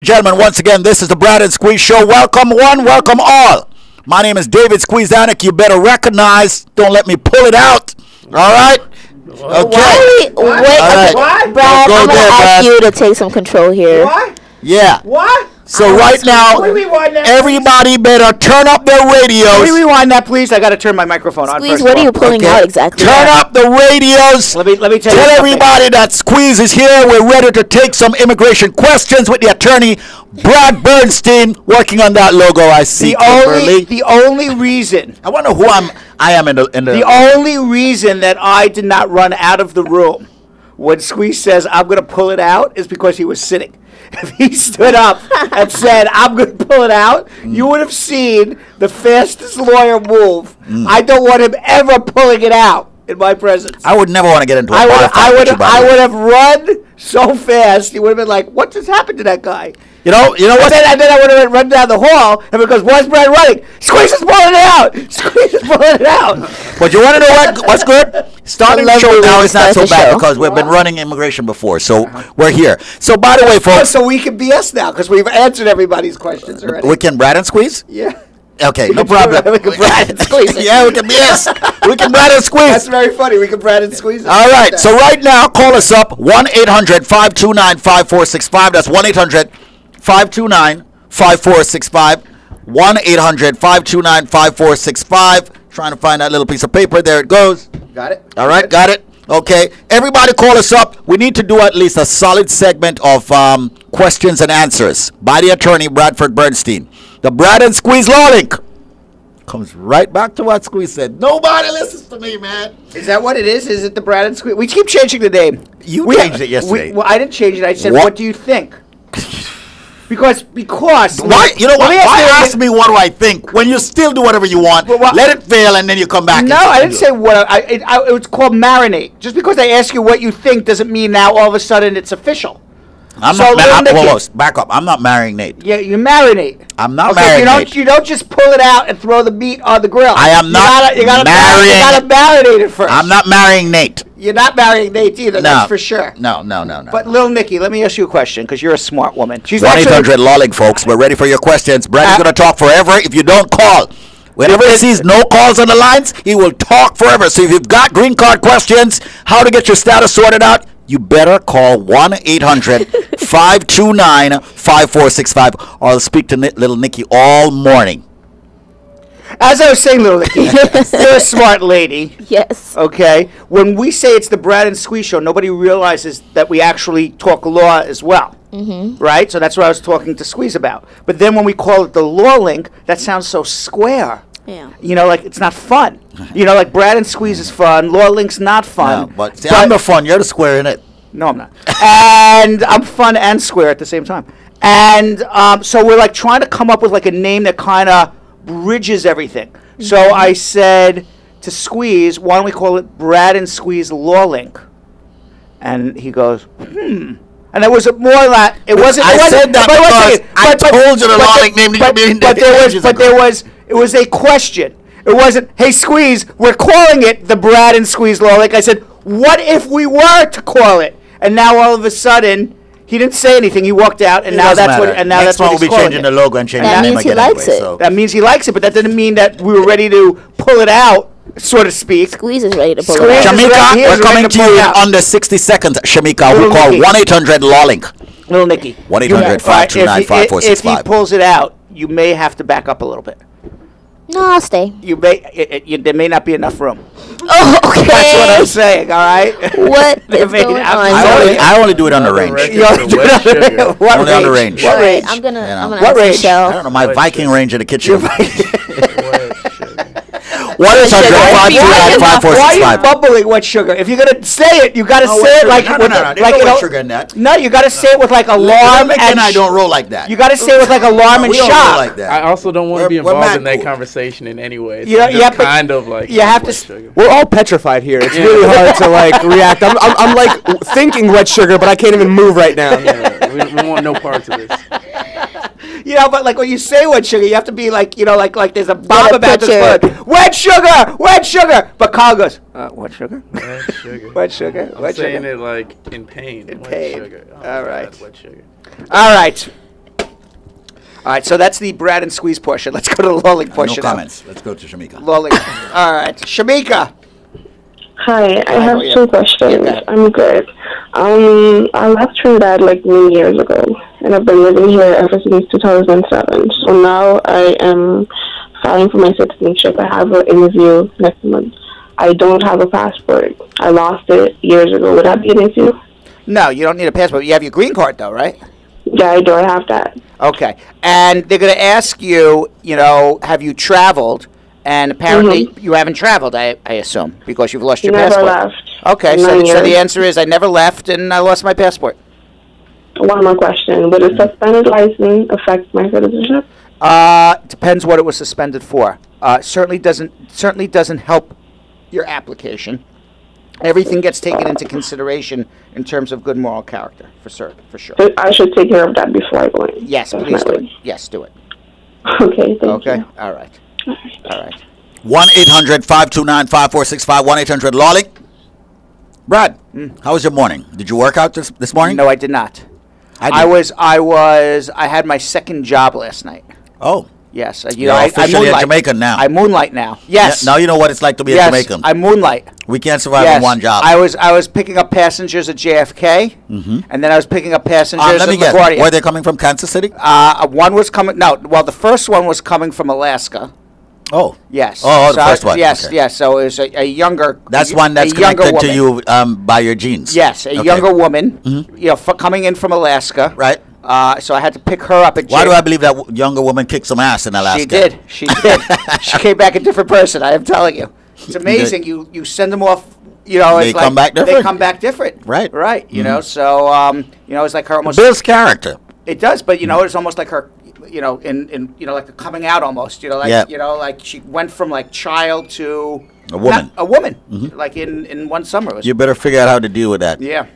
Gentlemen, once again, this is the Brad and Squeeze Show. Welcome one, welcome all. My name is David Squeeze Annakie. You better recognize. Don't let me pull it out. All right? Okay. Wait, Brad, I'm going to ask you to take some control here. What? Yeah. What? So right now, everybody better turn up their radios. Can we rewind that, please? I got to turn my microphone on Squeeze, first. what are you pulling out exactly? Turn up the radios. Let me tell you everybody that Squeeze is here. We're ready to take some immigration questions with the attorney, Brad Bernstein, working on that logo. I see. The only reason. I wonder who I am in the. The only reason that I did not run out of the room when Squeeze says I'm going to pull it out is because he was sitting. If he stood up and said, I'm going to pull it out, you would have seen the fastest lawyer move. I don't want him ever pulling it out in my presence. I would never want to get into a I would have run so fast, he would have been like, what just happened to that guy? You know what? And then I would have run down the hall, and because why's Brad running? Squeeze is pulling it out. Squeeze is pulling it out. But you want to know what's good? Starting the show now is not so bad because we've been running immigration before, so we're here. So by the way, folks, so we can BS now because we've answered everybody's questions already. We can Brad and Squeeze? Yeah. Okay, no problem. We can Brad and squeeze it. Yeah, we can BS. We can Brad and squeeze. That's very funny. We can Brad and squeeze it. All right, so right now, call us up, 1-800-529-5465. That's 1-800-529-5465. 1-800-529-5465. Trying to find that little piece of paper. There it goes. Got it? All right, got it. Okay, everybody call us up. We need to do at least a solid segment of questions and answers by the attorney, Bradford Bernstein. The Brad and Squeeze LawLink comes right back to what Squeeze said. Nobody listens to me, man. Is that what it is? Is it the Brad and Squeeze? We keep changing the name. You changed it yesterday. Well, I didn't change it. I said, what do you think? Because why? You know what? Why ask me what do I think when you still do whatever you want? Let it fail and then you come back. No, I didn't say what. It was called marinate. Just because I ask you what you think doesn't mean now all of a sudden it's official. Back up. I'm not marrying Nate. Yeah, you marinate. I'm not marrying Nate. You don't just pull it out and throw the meat on the grill. I am not marrying. You gotta marinate it first. I'm not marrying Nate. You're not marrying Nate either. No. That's for sure. No. But little Nikki, let me ask you a question because you're a smart woman. She's 1-800-LawLink, folks. We're ready for your questions. Brad's going to talk forever if you don't call. Whenever he sees no calls on the lines, he will talk forever. So if you've got green card questions, how to get your status sorted out, you better call 1-800-529-5465 or I'll speak to little Nikki all morning. As I was saying, little Nikki, you're a smart lady. Yes. Okay. When we say it's the Brad and Squeeze Show, nobody realizes that we actually talk law as well. Right? So that's what I was talking to Squeeze about. But then when we call it the LawLink, that sounds so square. Yeah. You know, like it's not fun. You know, like Brad and Squeeze is fun. LawLink's not fun. No, but see, I'm the fun. You're the square in it. No, I'm not. And I'm fun and square at the same time. And so we're like trying to come up with like a name that kind of bridges everything. So I said to Squeeze, why don't we call it Brad and Squeeze LawLink? And he goes, And it was more like it wasn't. I said that because I told you the LawLink name. It was a question. It wasn't, hey Squeeze, we're calling it the Brad and Squeeze LawLink. I said, what if we were to call it? And now all of a sudden, he didn't say anything. He walked out, and now that's what. And now that's what he's calling it. We'll be changing the logo and changing the name again. That means he likes it. So. That means he likes it, but that didn't mean that we were ready to pull it out, so to speak. Squeeze is ready to pull it out. Shamika, we're coming to you in under 60 seconds. Shamika, we call 1-800-LawLink. Little Nikki. 1-800-529-5465. If he pulls it out, you may have to back up a little bit. No, I'll stay. There may not be enough room. Oh, okay. That's what I'm saying, all right? What is going on? I only do it on the range. Only on the range. What range? I'm gonna what range? Michelle. I don't know, my Viking range in the kitchen. 1-800-529-5465. Why are you bubbling wet sugar? If you're gonna say it, you gotta say it like sugar in that. No, you gotta say it with like alarm and I don't roll like that. You gotta say it with like alarm and shock. Like that. I also don't want to be involved in that conversation in any way. You have to. We're all petrified here. It's really hard to like react. I'm like thinking wet sugar, but I can't even move right now. Yeah, we want no parts of this. You know, but like when you say wet sugar, you have to be like, you know, like there's a bomb about this word. Wet sugar. But Carl goes, wet sugar? Wet sugar. Wet sugar. I'm saying it like in pain. In wet pain. Sugar. Oh, all right. God, wet sugar. All right. All right, so that's the Brad and Squeeze portion. Let's go to the LawLink portion. No comments. Let's go to Shamika. LawLink. All right, Shamika. Hi, I have yeah. 2 questions. Yeah, I'm good. I left Trinidad like many years ago, and I've been living here ever since 2007. So now I am filing for my citizenship. I have an interview next month. I don't have a passport. I lost it years ago. Would that be an issue? No, you don't need a passport. You have your green card, though, right? Yeah, I do. I have that. Okay. And they're going to ask you, have you traveled? And apparently you haven't traveled, I assume, because you've lost your Never passport. left. Okay, so the answer is I never left and I lost my passport. One more question. Would a suspended license affect my citizenship? Depends what it was suspended for. Certainly doesn't help your application. Everything gets taken into consideration in terms of good moral character, for sure. So I should take care of that before I go in. Yes, please do it. Yes, do it. Okay, thank you. Okay, all right. 1-800-529-5465. 1-800-LawLink. Brad, how was your morning? Did you work out this morning? No, I did not. I had my second job last night. Oh. Yes, You're officially a Jamaican now. I moonlight now. Yes. Now you know what it's like to be a Jamaican. I moonlight. We can't survive on one job. I was picking up passengers at JFK, and then I was picking up passengers at LaGuardia. Were they coming from Kansas City? One was coming. No, well, the first one was coming from Alaska. Oh. Yes. Oh, the first one. Yes, okay. yes. So it was a younger. That's one that's connected to you by your genes. Yes, a younger woman. Coming in from Alaska. Right. So I had to pick her up at. Why do I believe that younger woman kicked some ass in Alaska? She did. She came back a different person. I am telling you, it's amazing. You send them off. They come back different. They come back different. Right. Right. So it's like her almost. Builds character. It does, but it's almost like her. In like the coming out almost. Like she went from like child to a woman. A woman. Like in one summer. You better figure out how to deal with that. Yeah.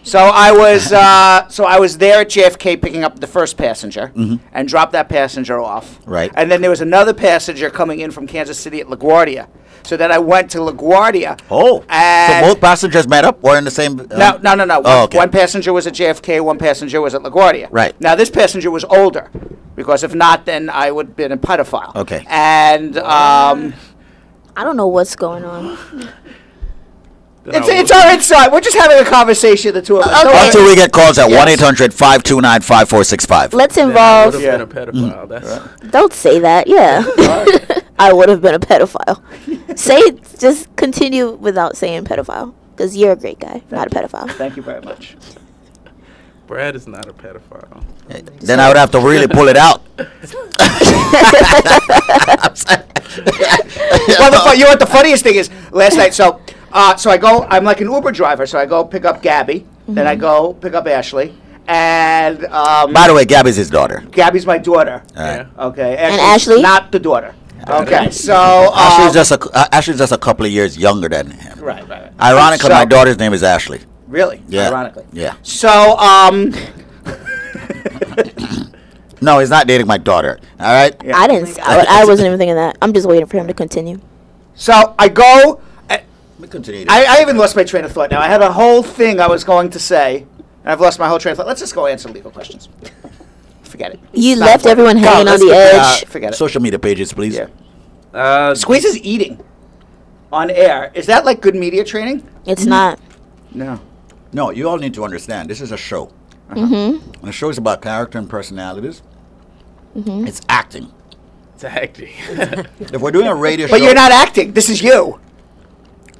So I was there at JFK picking up the first passenger and dropped that passenger off. Right. And then there was another passenger coming in from Kansas City at LaGuardia. So then I went to LaGuardia. Oh. And so both passengers met up or in the same? No. Oh, okay. One passenger was at JFK. One passenger was at LaGuardia. Right. Now this passenger was older, because if not, then I would have been a pedophile. Okay. And I don't know what's going on. It's our inside. We're just having a conversation, the two of us. Okay. Until we get calls at 1-800-529-5465. Let's involve. I would have been a pedophile. That's Don't say that. Yeah. I would have been a pedophile. Just continue without saying pedophile, because you're a great guy, not a pedophile. Thank you very much. Brad is not a pedophile. Then I would have to really pull it out. Well, you know what the funniest thing is? Last night, so I go. I'm like an Uber driver, so I go pick up Gabby, then I go pick up Ashley, and by the way, Gabby's his daughter. Gabby's my daughter. All right. Okay. And Ashley? Not the daughter. Okay. So Ashley's just a couple of years younger than him. Right. Ironically, So- my daughter's name is Ashley. Really? Yeah. Ironically. Yeah. So No, he's not dating my daughter. All right. Yeah. I wasn't even thinking that. I'm just waiting for him to continue. So I go. Let me continue. I even lost my train of thought now. I had a whole thing I was going to say, and I've lost my whole train of thought. Let's just go answer legal questions. Forget it. You It's not left important. everyone hanging on the edge. Forget it. Social media pages, please. Yeah. Squeeze is eating on air. Is that like good media training? It's not. No. No, you all need to understand. This is a show. And the show is about character and personalities. It's acting. It's acting. If we're doing a radio show, But you're not acting. This is you.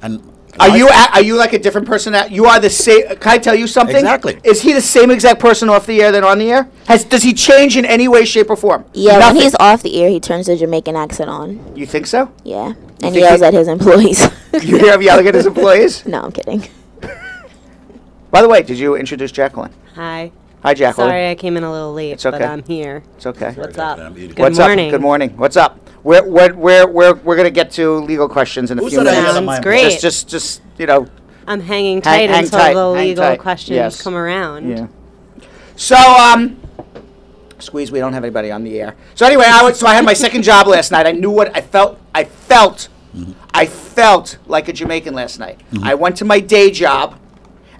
And Are you like a different person? You are the same. Can I tell you something? Exactly. Is he the same exact person off the air than on the air? Does he change in any way, shape, or form? Yeah, Nothing. when he's off the air, he turns the Jamaican accent on. You think so? Yeah. And think yells he- at his employees. You hear him yelling at his employees? No, I'm kidding. By the way, did you introduce Jacqueline? Hi. Hi, Jacqueline. Sorry I came in a little late, It's okay. but I'm here. It's okay. What's up? Good What's morning. up? Good morning. What's up? We're gonna get to legal questions in a Who few said I minutes. yelled at Sounds my great. Just I'm hanging tight hang until tight, the hang legal tight. questions Yes. come around. Yeah. So Squeeze, we don't have anybody on the air. So anyway, I had my second job last night. I knew what I felt. I felt like a Jamaican last night. I went to my day job,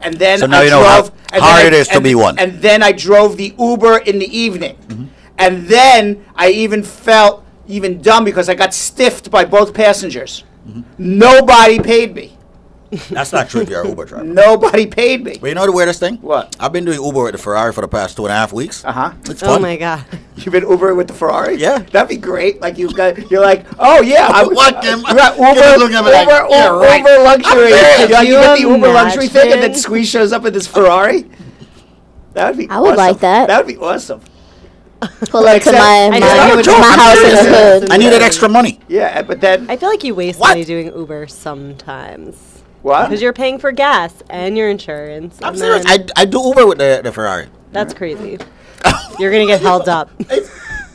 and then So now I you know drove. how hard it is to be one. And then I drove the Uber in the evening. And then I even felt even dumb because I got stiffed by both passengers. Nobody paid me. That's not true if you're an Uber driver. Nobody paid me. But you know the weirdest thing? What? I've been doing Uber with the Ferrari for the past 2.5 weeks. Uh-huh. It's fun. Oh my god. You've been Ubering with the Ferrari? Yeah. That'd be great. Like you're like, oh yeah, What, Kim? You got Kim is looking at me like, yeah, right. Uber luxury. Could You get the you Uber luxury thing, and then imagine? Squeeze shows up in this Ferrari. That would be. I would like that. That would be awesome. Pull up to Except- my I my, know, it's my not house in the serious. hood. I needed extra money. Yeah, but then I feel like you waste What? money doing Uber sometimes. what? Because you're paying for gas and your insurance. I'm and serious. then- I do Uber with the Ferrari. That's crazy. You're gonna get held up.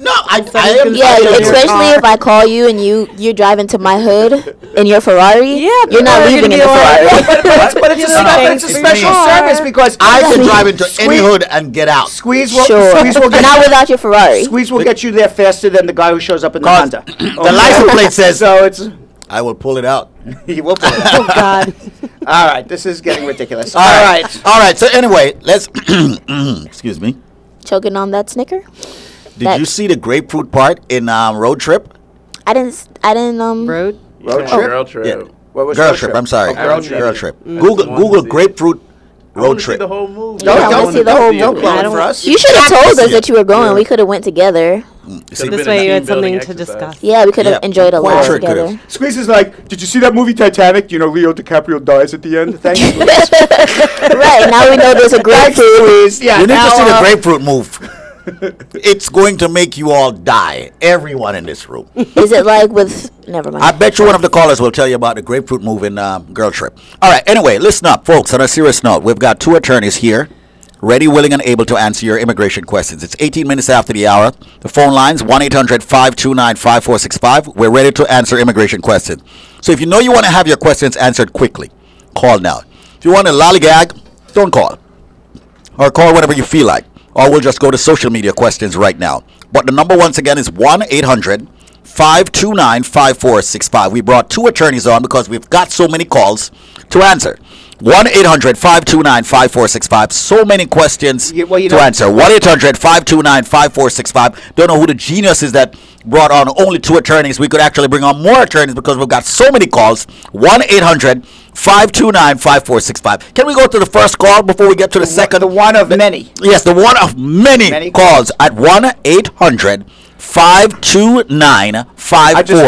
No, I am. Yeah, Your especially car. if I call you and you're driving to my hood in your Ferrari. Yeah, you're not people are leaving gonna in the be like, Ferrari. but it's a, You're it's a paying special for your service car. because I can Squeeze- drive into any Squeeze- hood and get out. Squeeze will Sure, Squeeze will but not get without your Ferrari. Squeeze will get you there faster than the guy who shows up in the Cause Honda. the license plate says, So it's I will pull it out. he will put it. Oh god. All right, this is getting ridiculous. All right. All right. So anyway, let's. Excuse me. Choking on that Snicker. Did That- you see the grapefruit part in Road Trip? I didn't Road. Road Oh, trip. girl trip. Yeah. What was Girl road trip. I'm sorry. Oh, girl trip. Girl trip. Mm. Google I wanna Google see it. grapefruit I road wanna see trip. the whole movie. Yeah, I wanna see the whole Don't movie. blow I it don't- for us. You should have told us Yeah. that you were going. Yeah. We could have went together. See, This been way a you had team-building something to exercise. discuss. Yeah, we could have Yeah. enjoyed a Point lot trick together. could've. Squeeze is like, did you see that movie Titanic? You know, Leo DiCaprio dies at the end. Thanks. Right, now we know there's a grapefruit. Squeeze. Yeah. you need to now, see the grapefruit move. It's going to make you all die. Everyone in this room. Is it like with? Never mind. I bet you one of the callers will tell you about the grapefruit move in Girl Trip. All right. Anyway, listen up, folks. On a serious note, we've got two attorneys here, ready, willing, and able to answer your immigration questions. It's 18 minutes after the hour. The phone lines 1-800-529-5465. We're ready to answer immigration questions. So if you know you want to have your questions answered quickly, call now. If you want to lollygag, don't call, or call whenever you feel like. Or we'll just go to social media questions right now. But the number once again is 1-800-529-5465. We brought two attorneys on because we've got so many calls to answer. 1-800-529-5465. So many questions Yeah, well, you to know- answer. 1-800-529-5465. Don't know who the genius is that brought on only two attorneys. We could actually bring on more attorneys because we've got so many calls. 1-800-529-5465. Can we go to the first call before we get to the second? The one of many. Yes, the one of many, Many calls at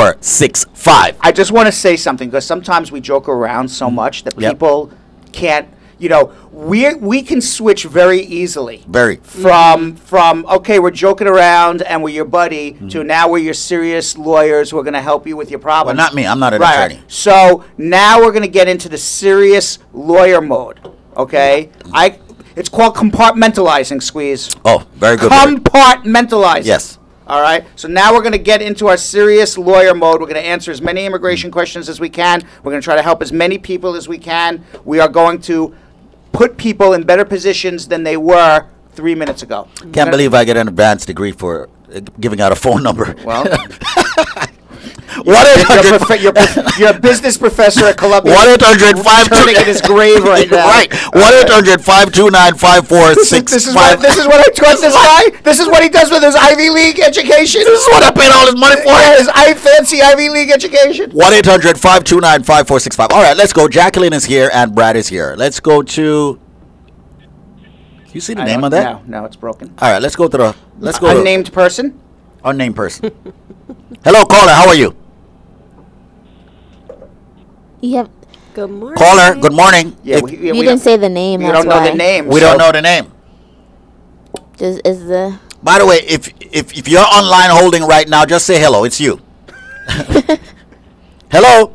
1-800-529-5465. I just want to say something because sometimes we joke around so much that Yep. people can't. You know, we can switch very easily. Very. From okay, we're joking around and we're your buddy to now we're your serious lawyers who are going to help you with your problem. Well, not me. I'm not an Right. attorney. So now we're going to get into the serious lawyer mode. Okay, it's called compartmentalizing. Squeeze. Oh, very good. word. Compartmentalizing. Yes. All right. So now we're going to get into our serious lawyer mode. We're going to answer as many immigration questions as we can. We're going to try to help as many people as we can. We are going to put people in better positions than they were 3 minutes ago. Can't believe I get an advanced degree for giving out a phone number. Well, 1-800 you're a business professor at Columbia. 1-800-529 turning in his grave right now. Right. 1-800-529-5465. This is what I taught this guy. This is what he does with his Ivy League education. This is what I paid all this money for. Yeah, his fancy Ivy League education. 1-800-529-5465. All right, let's go. Jacqueline is here and Brad is here. Let's go to. You see the name of that? No, it's broken. All right, let's go to the. Let's go to Unnamed person. unnamed person. Hello, caller. How are you? You have. Good morning. Caller. Good morning. Yeah, If- we You don't- didn't say the name. We That's don't know why. the name. we don't know the name. Is the By the way, if you're online holding right now, just say hello. It's you. Hello.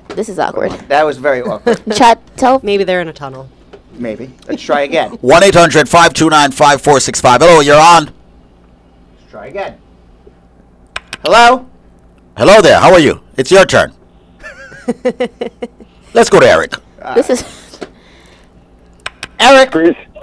this is awkward. That was very awkward. Chat. Tell. Maybe they're in a tunnel. Maybe. Let's try again. 1-800-529-5465. Hello, you're on. Let's try again. Hello? Hello there. How are you? It's your turn. Let's go to Eric. This is. Eric.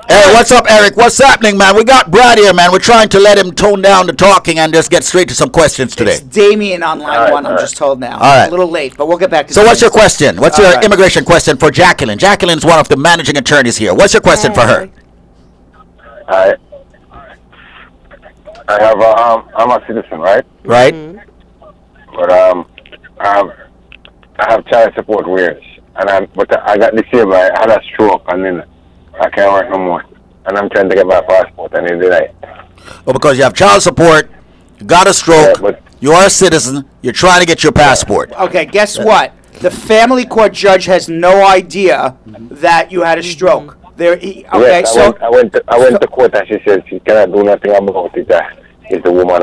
Hey, what's up, Eric? What's happening, man? We got Brad here, man. We're trying to let him tone down the talking and just get straight to some questions today. It's Damien on line one, I'm just told now. All right. A little late, but we'll get back to So what's your Damien. question? What's All your right. immigration question for Jacqueline? Jacqueline's one of the managing attorneys here. What's your question for her? I'm a citizen, right? Right. But I have child support waivers, and I got disabled. I had a stroke, and then I can't work no more. And I'm trying to get my passport, and they denied. Well, because you have child support, you got a stroke, but you are a citizen, you're trying to get your passport. Okay, guess what? The family court judge has no idea that you had a stroke. Okay, yes, so I went to court, and she said she cannot do nothing about it. If the woman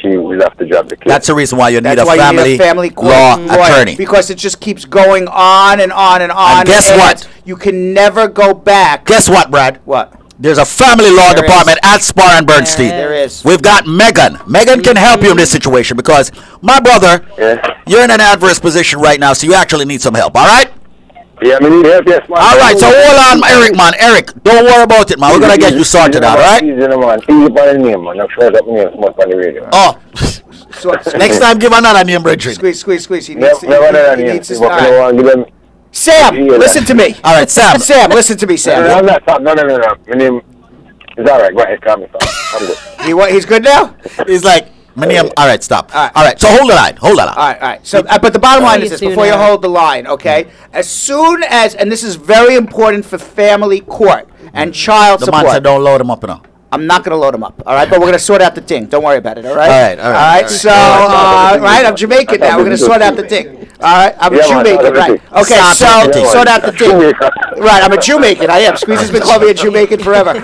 she will have to drop the case. That's the reason why you need, that's a, why family you need a family court law lawyer, attorney. because it just keeps going on and on and on. And guess what? You can never go back. Guess what, Brad? What? There's a family law There department at Spar and Bernstein. There is. We've got Megan. Megan can help you in this situation because, my brother, you're in an adverse position right now, so you actually need some help, all right? Yeah, I need help, yes, man. All right, so hold on, Eric, man. Eric, don't worry about it, man. We're going to get you sorted out, all right? Easy, man. Easy by the name, man. I'm sure that name is much on the radio. Oh, next time give another name, Bridget. Squeeze. He Never needs to start. Sam, listen to me. All right, Sam. Sam, listen to me, Sam. No, I'm not talking. No. My name is all right. Go ahead, calm yourself. I'm good. He's good now? He's like, my name. All right, stop. All right, so hold the line. All right. So, but the bottom line is this, before you hold the line, okay? As soon as, and this is very important for family court and child The support. man said don't load him up now. I'm not going to load them up, all right? But we're going to sort out the thing. Don't worry about it, all right? All right. So, I'm Jamaican now. We're going to sort out the thing. All right? I'm a Jamaican, right? Okay, so sort out the thing. Right, I'm a Jamaican. I am. Squeeze has been calling me a Jamaican forever.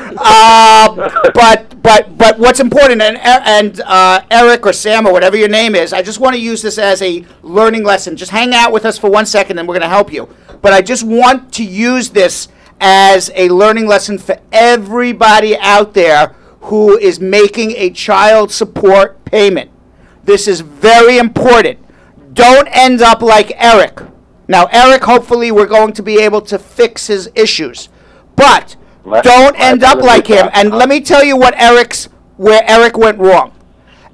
But what's important, and Eric or Sam or whatever your name is, I just want to use this as a learning lesson. Just hang out with us for 1 second, and we're going to help you. But I just want to use this as a learning lesson for everybody out there who is making a child support payment. This is very important. Don't end up like Eric. Now, Eric, hopefully we're going to be able to fix his issues. But don't end up like him. And let me tell you where Eric went wrong.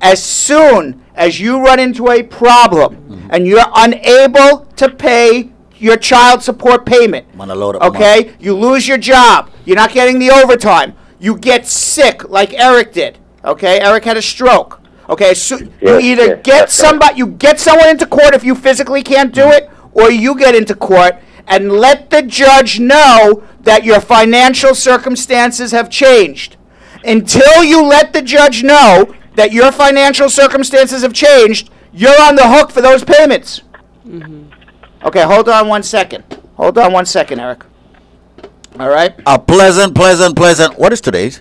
As soon as you run into a problem and you're unable to pay your child support payment, okay? You lose your job. You're not getting the overtime. You get sick like Eric did, okay? Eric had a stroke, okay? So you either get somebody, you get someone into court if you physically can't do it, or you get into court and let the judge know that your financial circumstances have changed. Until you let the judge know that your financial circumstances have changed, you're on the hook for those payments. Okay, hold on 1 second. Hold on 1 second, Eric. All right? A pleasant. What is today's?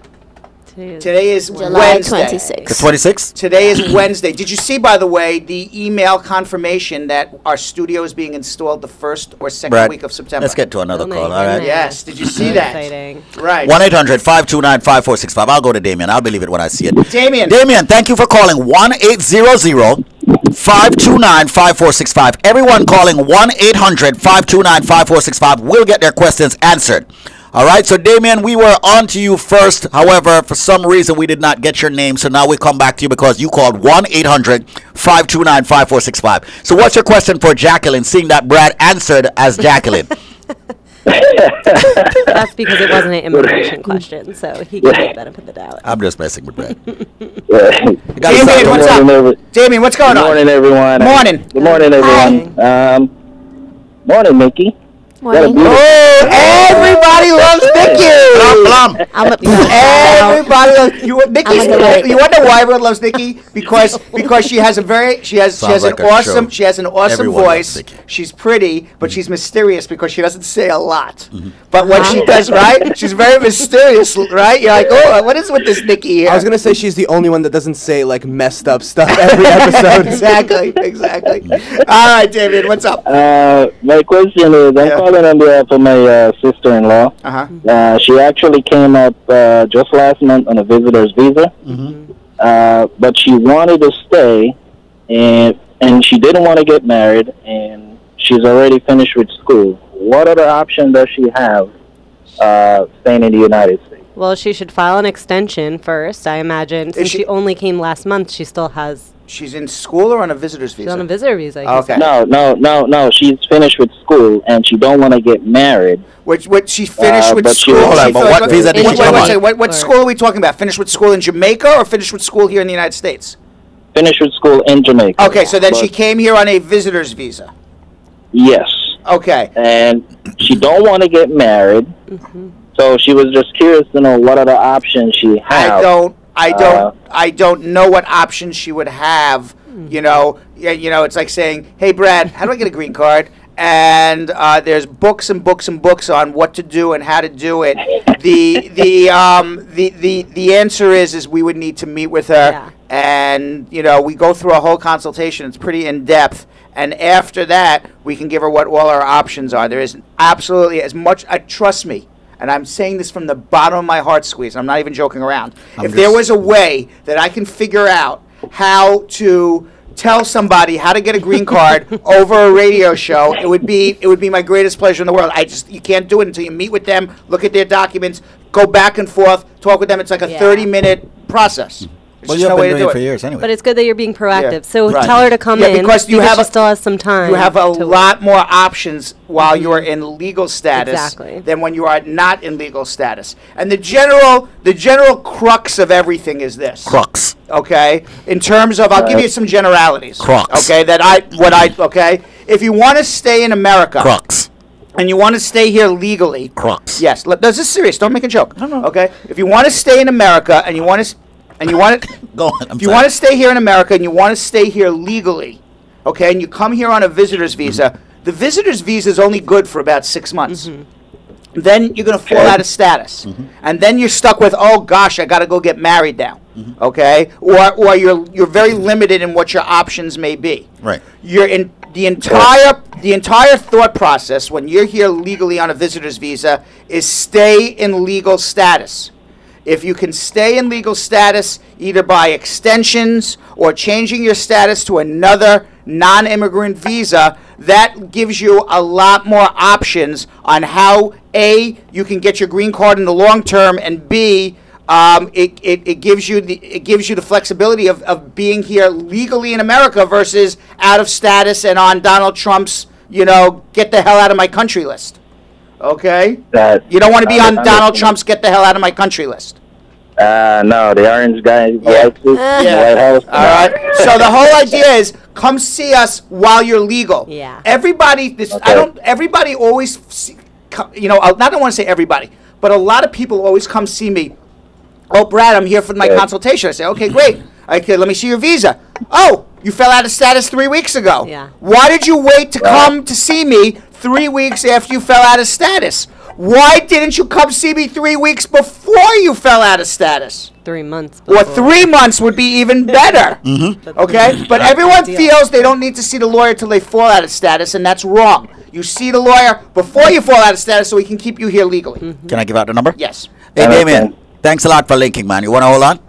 Today is July Wednesday. 26th. The 26th? Today is Wednesday. Did you see, by the way, the email confirmation that our studio is being installed the first or second Brad, week of September? let's get to another Oh my call, all right? goodness. Yes, did you see that? Exciting. Right. 1-800-529-5465. I'll go to Damien. I'll believe it when I see it. Damien. Damien, thank you for calling 1-800-529-5465. Everyone calling 1-800-529-5465 will get their questions answered. All right, so Damien, we were on to you first. However, for some reason, we did not get your name. So now we come back to you because you called 1-800-529-5465. So what's your question for Jacqueline, seeing that Brad answered as Jacqueline? That's because it wasn't an immigration question, so he gets the benefit of the doubt. I'm just messing with Brad. Damien, what's up? Damien, what's going on? Good morning, everyone. Morning. Good morning, everyone. Morning, Nikki. Morning. Oh, everybody loves Nikki. I'm a Everybody loves you. Nikki, I'm a delight. you wonder why everyone loves Nikki? Because she has an like a awesome show. Everyone voice. loves Nikki. She's pretty, but she's mysterious because she doesn't say a lot. But when she does, right, she's very mysterious, right? You're like, oh, what is with this Nikki here? I was gonna say she's the only one that doesn't say like messed up stuff every episode. Exactly. All right, David, what's up? My question is, I'm calling on behalf of my sister-in-law. She actually came up just last month on a visitor's visa, but she wanted to stay, and she didn't want to get married, and she's already finished with school. What other option does she have staying in the United States? Well, she should file an extension first, I imagine. Since she only came last month, she still has... She's in school or on a visitor's visa? She's on a visitor visa. Okay. No. She's finished with school and she don't want to get married. What she finished with school? What visa did she come on? What school are we talking about? Finished with school in Jamaica or finished with school here in the United States? Finished with school in Jamaica. Okay, so then she came here on a visitor's visa. Yes. Okay. And she don't want to get married. So she was just curious to know what other options she has. I don't know what options she would have. You know, it's like saying, "Hey, Brad, how do I get a green card?" And there's books and books and books on what to do and how to do it. The answer is we would need to meet with her, and we go through a whole consultation. It's pretty in depth. And after that, we can give her what all our options are. There is absolutely as much. Trust me, and I'm saying this from the bottom of my heart, Squeeze. I'm not even joking around. If there was a way that I can figure out how to tell somebody how to get a green card over a radio show, it would be my greatest pleasure in the world. You can't do it until you meet with them, look at their documents, go back and forth, talk with them. It's like a 30-minute process. Well, you've been doing it for years anyway. But it's good that you're being proactive. Yeah. So tell her to come in because she still has some time. You have a lot more options while you are in legal status than when you are not in legal status. And the general crux of everything is this. Crux. Okay? In terms of, I'll give you some generalities. Crux. Okay? Okay? If you want to stay in America. Crux. And you want to stay here legally. Crux. Yes. This is serious. Don't make a joke. Okay? If you want to stay in America and you want to... Go on, if you want to stay here in America and you want to stay here legally, okay, and you come here on a visitor's visa, the visitor's visa is only good for about 6 months. Then you're going to fall out of status. And then you're stuck with, oh gosh, I got to go get married now. Okay? Or you're very limited in what your options may be. Right. You're in the entire thought process when you're here legally on a visitor's visa is stay in legal status. If you can stay in legal status either by extensions or changing your status to another non-immigrant visa, that gives you a lot more options on how, A, you can get your green card in the long term, and B, it gives you the flexibility of being here legally in America versus out of status and on Donald Trump's, get the hell out of my country list. Okay? You don't want to be on Donald Trump's get the hell out of my country list. No, the orange guy. White House. All right. So the whole idea is come see us while you're legal. Yeah. Everybody, everybody always, I don't want to say everybody, but a lot of people always come see me. Oh, Brad, I'm here for my consultation. I say, okay, great. Okay, let me see your visa. Oh, you fell out of status 3 weeks ago. Yeah. Why did you wait to come to see me 3 weeks after you fell out of status? Why didn't you come see me 3 weeks before you fell out of status? 3 months. Or 3 months would be even better. Okay? But everyone feels they don't need to see the lawyer till they fall out of status, and that's wrong. You see the lawyer before you fall out of status so he can keep you here legally. Can I give out the number? Yes. Hey, Damien, thanks a lot for linking, man. You want to hold on?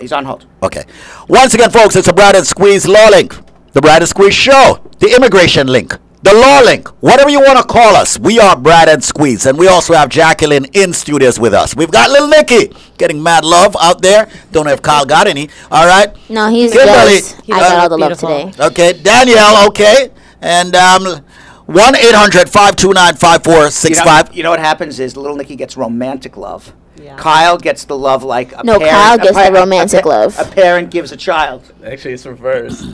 He's on hold. Okay. Once again, folks, it's a Brad and Squeeze LawLink. The Brad and Squeeze Show. The Immigration Link. The LawLink. Whatever you want to call us. We are Brad and Squeeze. And we also have Jacqueline in studios with us. We've got little Nikki getting mad love out there. Don't know if Kyle got any. All right. No, he's Kimberly. I got all the love today. Okay. Danielle, okay. And 1-800-529-5465. You know what happens is little Nikki gets romantic love. Yeah. Kyle gets the love like a parent. No, Kyle gets the romantic love. A parent gives a child. Actually, it's reversed.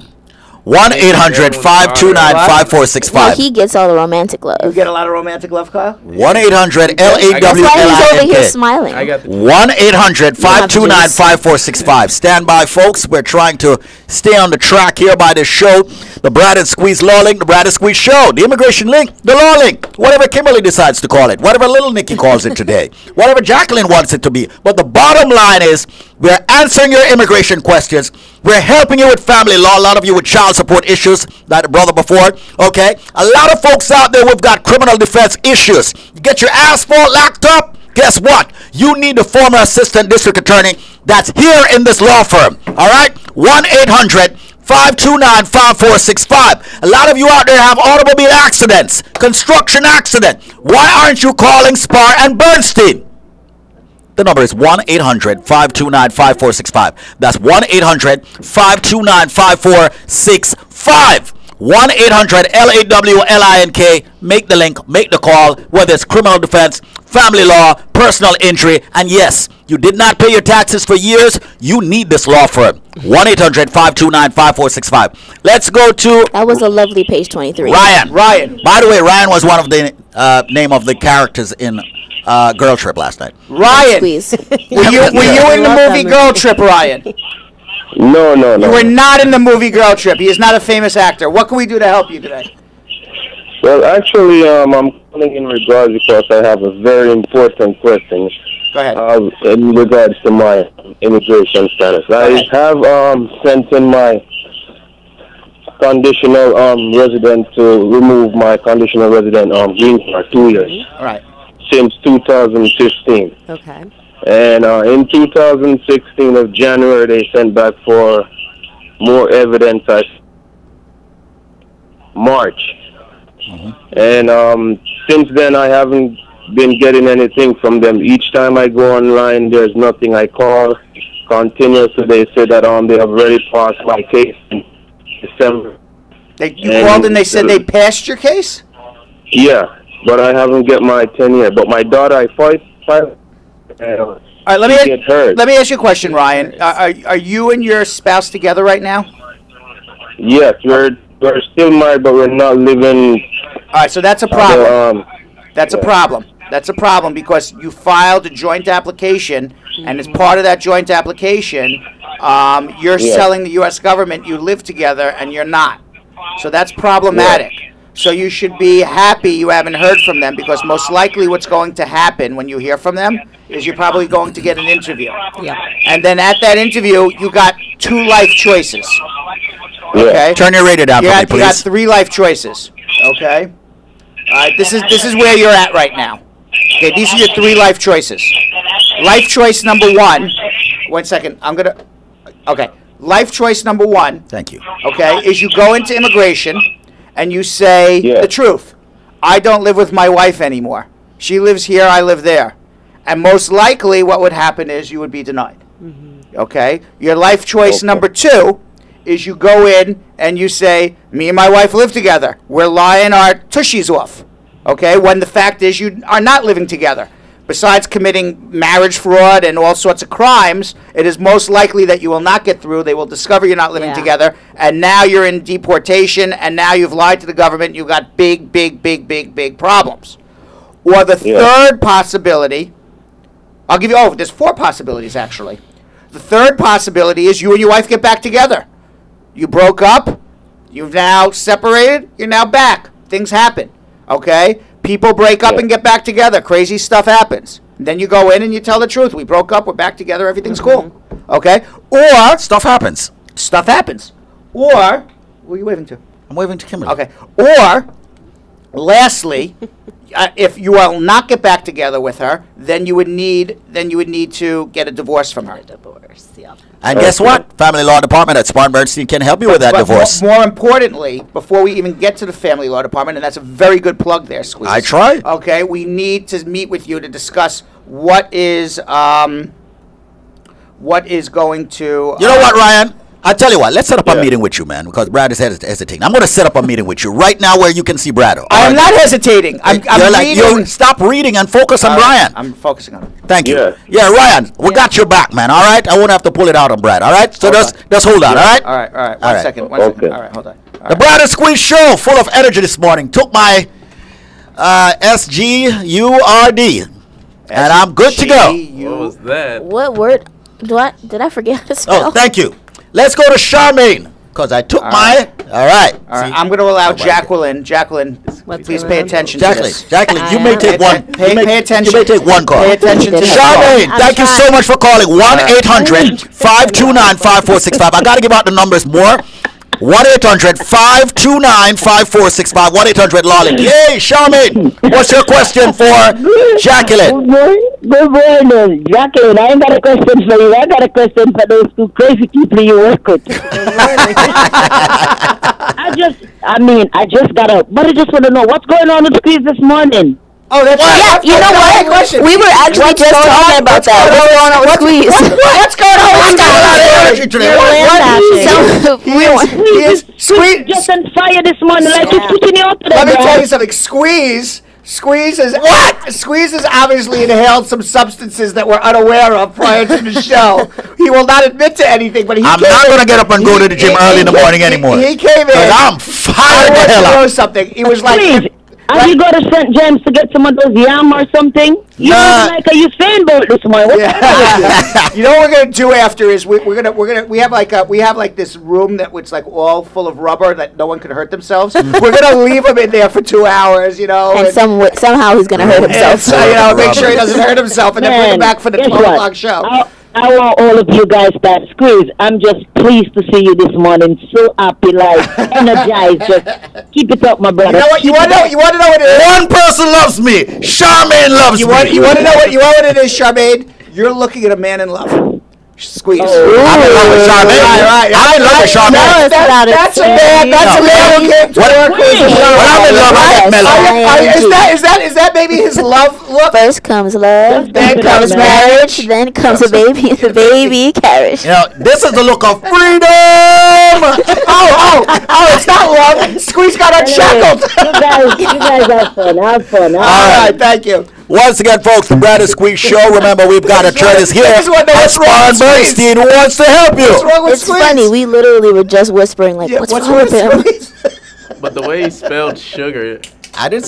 1-800-529-5465. No, he gets all the romantic love. You get a lot of romantic love, Kyle? 1-800-LAWLINK. That's why he's over here smiling. 1-800-529-5465. Stand by, folks. We're trying to stay on the track here by this show. The Brad and Squeeze LawLink, the Brad and Squeeze Show, the Immigration Link, the LawLink, whatever Kimberly decides to call it, whatever little Nikki calls it today, whatever Jacqueline wants it to be. But the bottom line is we're answering your immigration questions. We're helping you with family law, a lot of you with child support issues, like the brother before, okay? A lot of folks out there who've got criminal defense issues. You get your asphalt locked up, guess what? You need the former assistant district attorney that's here in this law firm, all right? 1-800-529-5465. A lot of you out there have automobile accidents, construction accident. Why aren't you calling Spar and Bernstein? The number is 1-800-529-5465. That's 1-800-529-5465. 1-800-LAWLINK. Make the link, make the call, whether it's criminal defense, family law, personal injury, and yes, you did not pay your taxes for years, you need this law firm. 1-800-529-5465. Let's go to... That was a lovely page 23. Ryan. By the way, Ryan was one of the name of the characters in Girl Trip last night. Ryan, Please. were you in the movie Girl Trip, Ryan? No. You were not in the movie Girl Trip. He is not a famous actor. What can we do to help you today? Well, actually, I'm calling in regards because I have a very important question. Go ahead. In regards to my immigration status. I have sent in my conditional resident to remove my conditional resident green card 2 years. All right. Since 2015. Okay. And in 2016 of January, they sent back for more evidence. March. And since then, I haven't been getting anything from them. Each time I go online, there's nothing. I call continuously. They say that they have already passed my case in December. You called and they said they passed your case? Yeah, but I haven't get my 10-year. But my daughter, I fight. All right, let me ask you a question, Ryan. Are you and your spouse together right now? Yes, we're still married, but we're not living. All right, so that's a problem. That's a problem. That's a problem because you filed a joint application, and as part of that joint application, you're selling the U.S. government you live together, and you're not. So that's problematic. Yeah. So you should be happy you haven't heard from them because most likely what's going to happen when you hear from them is you're probably going to get an interview. Yeah. And then at that interview, you got 2 life choices. Okay? Turn your radio down for me, please. You got 3 life choices. Okay? All right, this is where you're at right now. Okay, these are your 3 life choices. Life choice number 1. 1 second. Okay. Life choice number 1. Thank you. Okay, is you go into immigration and you say the truth. I don't live with my wife anymore. She lives here, I live there. And most likely what would happen is you would be denied. Okay? Your life choice number 2 is you go in and you say, me and my wife live together. We're lying our tushies off. Okay? When the fact is you are not living together. Besides committing marriage fraud and all sorts of crimes, it is most likely that you will not get through. They will discover you're not living together, and now you're in deportation, and now you've lied to the government. You've got big problems. Or the third possibility, I'll give you, there's 4 possibilities, actually. The third possibility is you and your wife get back together. You broke up. You've now separated. You're now back. Things happen. Okay? People break up and get back together. Crazy stuff happens. And then you go in and you tell the truth. We broke up. We're back together. Everything's cool. Okay? Or... Stuff happens. Stuff happens. Or... Who are you waving to? I'm waving to Kimberly. Okay. Or, lastly, if you will not get back together with her, then you would need to get a divorce from her. A divorce, yeah. And guess what? Family Law Department at Brad Bernstein can help you with that divorce. More importantly, before we even get to the Family Law Department, and that's a very good plug there, Squeeze. I try. Okay, we need to meet with you to discuss what is going to... You know what, Ryan? I'll tell you what, let's set up a meeting with you, man, because Brad is hesitating. I'm going to set up a meeting with you right now where you can see Brad. I'm not hesitating. I'm reading. Stop reading and focus on Ryan. I'm focusing on him. Thank you. Yeah, Ryan, we got your back, man, all right? I won't have to pull it out on Brad, all right? So just hold on, all right? All right. One second. All right, hold on. The Brad and Squeeze show, full of energy this morning. Took my SGURD, and I'm good to go. What was that? What word? Did I forget how to spell? Oh, thank you. Let's go to Charmaine, because I took my... All right. I'm going to allow Jacqueline. Jacqueline, please pay attention to this. Jacqueline, you may take one. Pay attention. You may take one call. Pay attention to Charmaine, thank you so much for calling. 1-800-529-5465. I got to give out the numbers more. 1-800-529-5465. 1-800-LawLink. Yay, Charmaine. What's your question for Jacqueline? Good morning, Jacqueline. I ain't got a question for you. I got a question for those 2 crazy people you work with. I just got up, but I just want to know what's going on with Squeeze this morning. Oh, that's Yeah, you know what? We were actually just talking about that. What's going on with Squeeze? What's going on? What's going on Squeeze just on fire this morning, like it's kicking you up. Let me tell you something. Squeeze is what? Squeeze has obviously inhaled some substances that we're unaware of prior to the show. He will not admit to anything, but I'm not going to get up and go to the gym early in the morning anymore. He came in. I'm fired the hell I up. know something. He was like. Have you go to St. James to get some of those yam or something? You look like you fan boat this morning. What's You know what we're gonna do after is we have like this room that was like all full of rubber that no one could hurt themselves. We're gonna leave him in there for 2 hours, and somehow he's gonna hurt himself. So make sure he doesn't hurt himself, and then bring him back for the 12 o'clock show. I want all of you guys to Squeeze. I'm just pleased to see you this morning. So happy, like energized. Just keep it up, my brother. You know what? You want to know what it is? One person loves me. Charmaine loves me. You want to know what it is, Charmaine? You're looking at a man in love. Squeeze. I'm in love with Charmaine. Right. I'm in love with Charmaine. That's a man who came to work with When I'm in love, I get mellow. Is that maybe his love look? First comes love, then comes marriage, then comes a baby, the baby carriage. You know, this is the look of freedom. It's not love. Squeeze got unshackled. You guys have fun. Have fun. All right, thank you. Once again, folks, the Brad and Squeeze Show. Remember, we've got attorneys here. And Spar Bernstein who wants to help you. It's funny. We literally were just whispering, like, what's wrong with him? But the way he spelled sugar. I didn't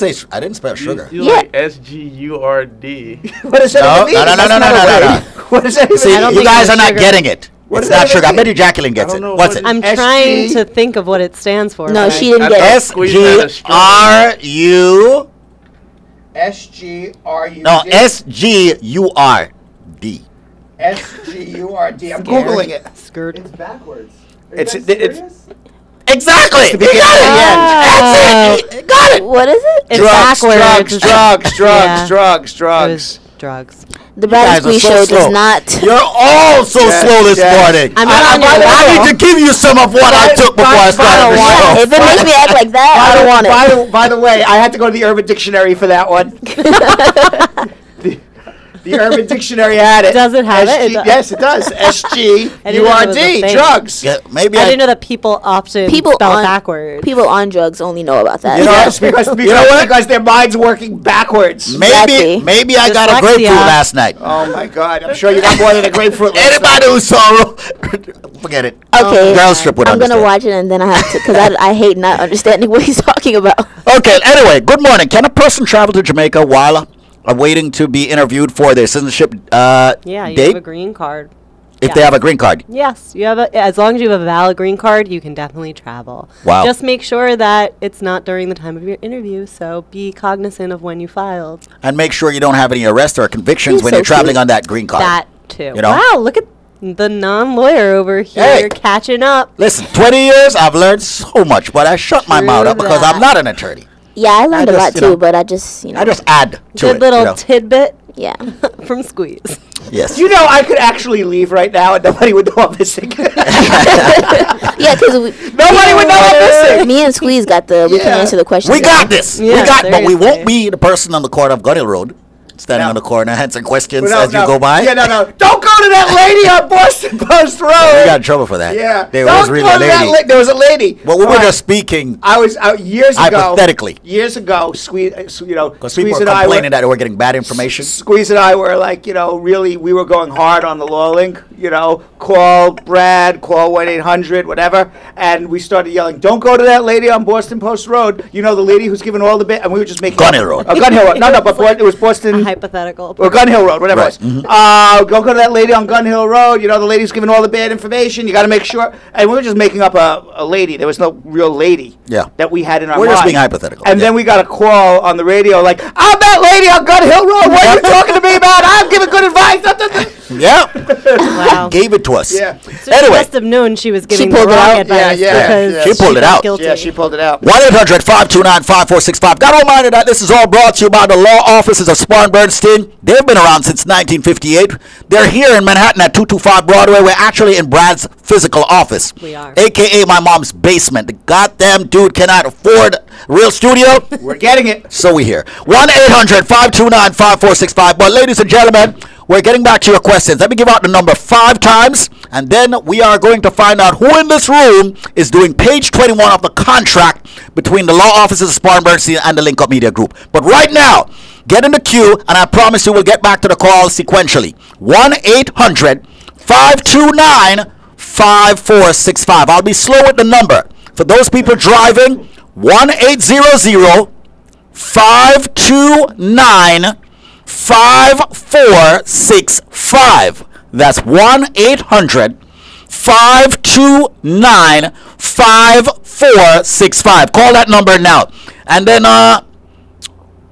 spell sugar. You like SGURD. What does that mean? No. What does that mean? See, you guys are not getting it. It's not sugar. I bet you Jacqueline gets it. What's it? I'm trying to think of what it stands for. No, she didn't get it. SGRU. SGRUD. No, SGURD. SGURD. I'm Googling it. Skirt. It's backwards. It's exactly. You got it. That's it. Got it. What is it? It's Drugs. Drugs. The Brad and Squeeze Show does not. You're all so slow this morning. I'm not on your I need to give you some of what I took before I started the show. If it makes me act like that, I don't want it. By the way, I had to go to the Urban Dictionary for that one. The Urban Dictionary had it. Does it have it? Yes, it does. SGURD. Drugs. Yeah, maybe I didn't know that people often spell backwards. People on drugs only know about that. Because their mind's working backwards. Maybe I got a grapefruit last night. Oh my God! I'm sure you got more than a grapefruit. Anybody who saw, forget it. Okay, Girl strip would I'm understand. gonna watch it and then I have to, because I hate not understanding what he's talking about. Okay. Anyway, good morning. Can a person travel to Jamaica while waiting to be interviewed for their citizenship Yeah, you date? have a green card. If they have a green card. Yes, you have as long as you have a valid green card, you can definitely travel. Wow. Just make sure that it's not during the time of your interview, so be cognizant of when you filed. And make sure you don't have any arrests or convictions when you're traveling on that green card. That too. You know? Wow, look at the non-lawyer over here catching up. Listen, 20 years, I've learned so much, but I shut my mouth up because I'm not an attorney. Yeah, I learned a lot too, but I just, I just add to it. Good little tidbit. Yeah. From Squeeze. Yes. You know, I could actually leave right now and nobody would know I'm missing. Yeah, because nobody would know I'm missing. Me and Squeeze got we can answer the questions. We got this. But we won't be the person on the corner of Gun Hill Road. Standing on the corner, answering questions as you go by. Yeah, no. Don't go to that lady on Boston Post Road. We got in trouble for that. Yeah. There was really a lady. There was a lady. Well, we were just speaking. I was years ago. Hypothetically. Years ago, Squeeze, because people were complaining that they were getting bad information. Squeeze and I were like, really, we were going hard on the LawLink. Call Brad, call 1-800, whatever, and we started yelling, "Don't go to that lady on Boston Post Road." The lady who's giving all the bit, and we were just making Gun Hill Road. Gun Hill Road. No, but it was Boston. Hypothetical. Or Gun Hill Road, whatever right. it was. Don't go to that lady on Gun Hill Road. The lady's giving all the bad information. You got to make sure. And we were just making up a lady. There was no real lady that we had in our mind. We're just being hypothetical. And then we got a call on the radio like, "I'm that lady on Gun Hill Road. What are you talking to me about? I'm giving good advice." Yeah. Wow. Gave it to us. Yeah. So she must have known she was giving the wrong advice. Yeah. She pulled it out. Yeah, she pulled it out. 1-800-529-5465. Got to remind you that this is all brought to you by the law offices of Spar Bernstein. They've been around since 1958. They're here in Manhattan at 225 Broadway. We're actually in Brad's physical office. We are. AKA my mom's basement. The goddamn dude cannot afford Real studio? We're getting it. So we here. 1-800-529-5465. But ladies and gentlemen, we're getting back to your questions. Let me give out the number 5 times, and then we are going to find out who in this room is doing page 21 of the contract between the law offices of Spar and Bernstein and the Link Up Media Group. But right now, get in the queue, and I promise you we'll get back to the call sequentially. 1-800-529-5465. I'll be slow with the number. For those people driving, 1-800-529-5465. That's 1-800-529-5465. Call that number now. And then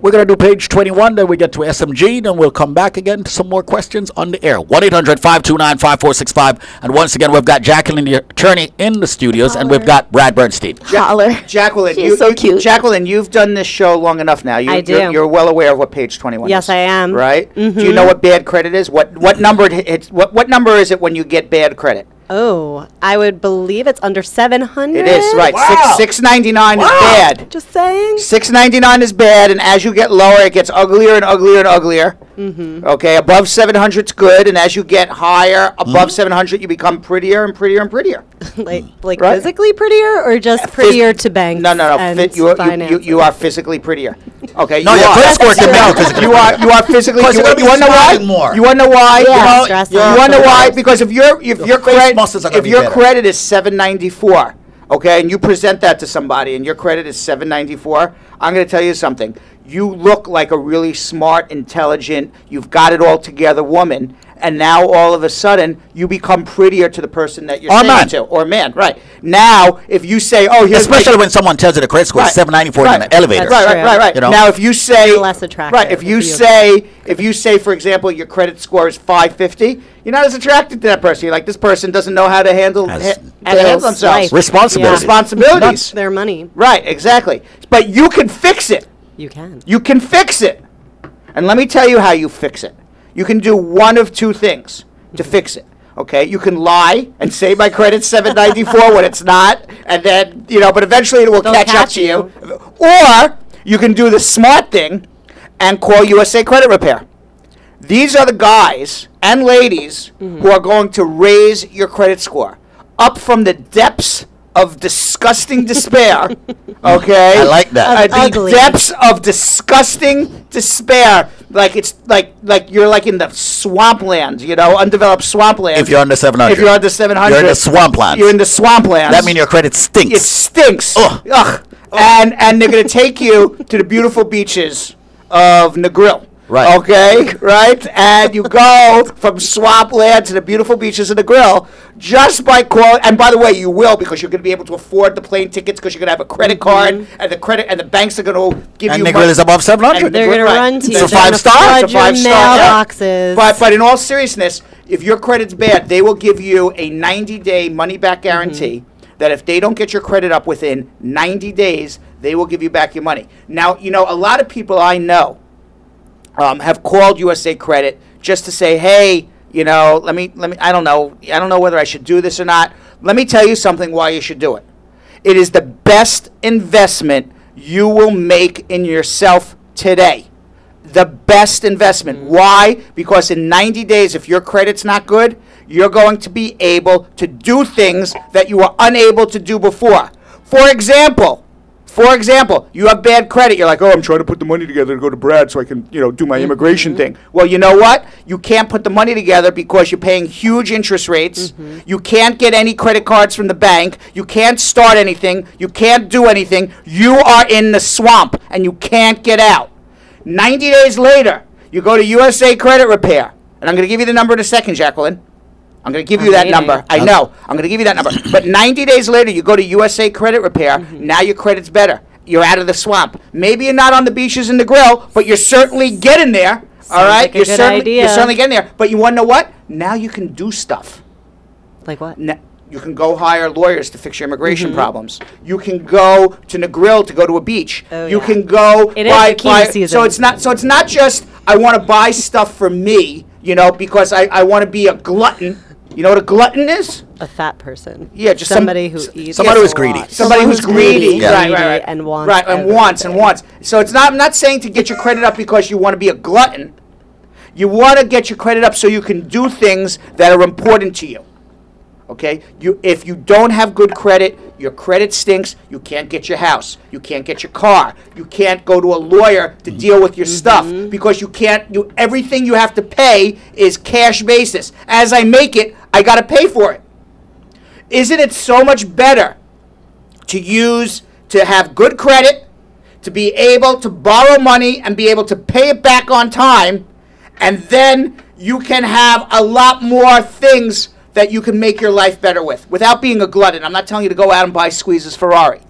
we're going to do page 21, then we get to SMG, then we'll come back again to some more questions on the air. 1-800-529-5465. And once again, we've got Jacqueline, the attorney, in the studios, and we've got Brad Bernstein. Jacqueline, She's so cute. Jacqueline, you've done this show long enough now. I do. You're well aware of what page 21 Yes, is. I am. Right? Mm-hmm. Do you know what bad credit is? What number what number is it when you get bad credit? Oh, I would believe it's under 700. It is, right. Wow. 699 is bad. Just saying. 699 is bad, and as you get lower, it gets uglier and uglier and uglier. Mm-hmm. Okay, above 700 is good, and as you get higher, above 700, you become prettier and prettier and prettier. like Right. physically prettier, or just prettier to banks? No. and You are physically prettier. Okay. No, you your are. credit score can down because You are physically. Because You you're gonna be want to know why? smiling more. You want to know why? Yeah, stress You out. want to know why? Because if your credit muscles are gonna if be your better. credit is 794, okay, and you present that to somebody, and your credit is 794, I'm going to tell you something. You look like a really smart, intelligent, you've got it all together woman, and now all of a sudden you become prettier to the person that you're Or saying man. it to, or man, right? Now, if you say, "Oh, here's especially when someone tells you the credit score is 794 in the elevator. That's Right. You know? Now, if you say You're less attractive right, if you say, for example, your credit score is 550, you're not as attracted to that person. You're like, this person doesn't know how to handle themselves. life. Responsibility. Responsibilities. Their money. Right, exactly. But you can fix it. You can. You can fix it. And let me tell you how you fix it. You can do one of two things to fix it. Okay, you can lie and say my credit's 794 when it's not, and then, but eventually it will They'll catch up catch to you. Or you can do the smart thing and call USA Credit Repair. These are the guys and ladies who are going to raise your credit score up from the depths of disgusting despair. Okay, I like that. The Ugly. depths of disgusting despair, like it's like you're like in the swampland, undeveloped swampland. If you're under 700. If you're under 700, You're in the swamplands. You're in the swamplands. That means your credit stinks. It stinks. Ugh. Ugh. And they're going to take you to the beautiful beaches of Negril. Right. Okay, right? And you go from swampland to the beautiful beaches of Negril just by calling. And by the way, you will, because you're going to be able to afford the plane tickets because you're going to have a credit card, and the banks are going to give and you Negril money. is above 700. And They're going to right. run to you. It's a They're gonna 5-star? flood It's a your 5-star, yeah. mailboxes. But in all seriousness, if your credit's bad, they will give you a 90-day money-back guarantee that if they don't get your credit up within 90 days, they will give you back your money. Now, a lot of people I know have called USA Credit just to say, hey, let me. I don't know whether I should do this or not. Let me tell you something why you should do it. It is the best investment you will make in yourself today. The best investment. Why? Because in 90 days, if your credit's not good, you're going to be able to do things that you were unable to do before. For example, you have bad credit. You're like, oh, I'm trying to put the money together to go to Brad so I can, do my immigration thing. Well, you know what? You can't put the money together because you're paying huge interest rates. You can't get any credit cards from the bank. You can't start anything. You can't do anything. You are in the swamp and you can't get out. 90 days later, you go to USA Credit Repair. And I'm going to give you the number in a second, Jacqueline. I'm going to give you that number. I know. I'm going to give you that number. But 90 days later, you go to USA Credit Repair. Now your credit's better. You're out of the swamp. Maybe you're not on the beaches in the grill, but you're certainly getting there. All right? Like a good idea. You're certainly getting there. But you want to know what? Now you can do stuff. Like what? You can go hire lawyers to fix your immigration problems. You can go to Negril to go to a beach. You can go It is bikini season. So it's not just I want to buy stuff for me, because I want to be a glutton. You know what a glutton is? a fat person. Yeah, just somebody who eats. Somebody who's a greedy. lot. Somebody who's greedy. Yeah. Right. And wants. Right, and wants. So it's not. I'm not saying to get your credit up because you want to be a glutton. You want to get your credit up so you can do things that are important to you. Okay? If you don't have good credit, your credit stinks. You can't get your house. You can't get your car. You can't go to a lawyer to deal with your stuff because you can't. Everything you have to pay is cash basis. As I make it, I got to pay for it. Isn't it so much better to have good credit, to be able to borrow money and be able to pay it back on time, and then you can have a lot more things that you can make your life better with without being a glutton. I'm not telling you to go out and buy Squeeze's Ferrari,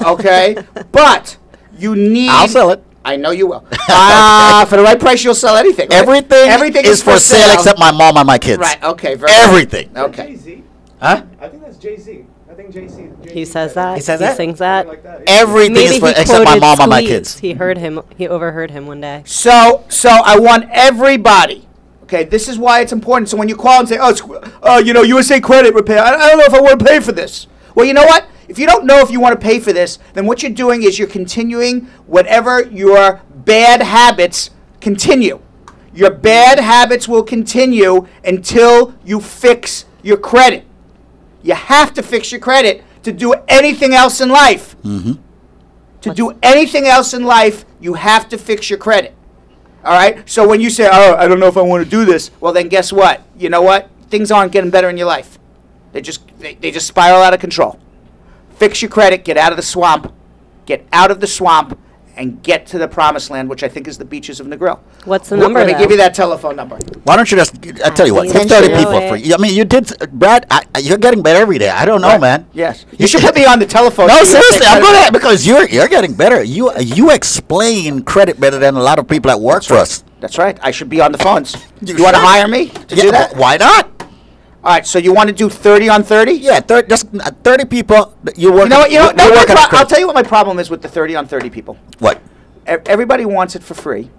okay? But you need... I'll sell it. I know you will. For the right price, you'll sell anything. Right? Everything is for sale except my mom and my kids. Right, okay. Everything. Okay. Jay-Z? Huh? I think that's Jay-Z. I think Jay-Z. He says that. He says he that? sings that. Everything Maybe is for he except my quoted mom and my Squeeze. kids. He heard him. He overheard him one day. So I want everybody. Okay, this is why it's important. So when you call and say, USA Credit Repair, I don't know if I want to pay for this. Well, you know what? If you don't know if you want to pay for this, then what you're doing is you're continuing whatever your bad habits continue. Your bad habits will continue until you fix your credit. You have to fix your credit to do anything else in life. To do anything else in life, you have to fix your credit. All right? So when you say, oh, I don't know if I want to do this, well, then guess what? You know what? Things aren't getting better in your life. They just spiral out of control. Fix your credit. Get out of the swamp. Get out of the swamp and get to the promised land, which I think is the beaches of Negril. What's the number? Let me give you that telephone number. Why don't you just, I tell you what, give 30 people free. I mean, you did, Brad, you're getting better every day. I don't know, man. Yes. You should put me on the telephone. No, seriously, I'm going to, because you're getting better. You explain credit better than a lot of people that work for us. That's right. I should be on the phones. You want to hire me to do that? Why not? All right, so you want to do 30 on 30? Yeah, just 30 people. You work. I'll tell you what my problem is with the 30 on 30 people. What? Everybody wants it for free.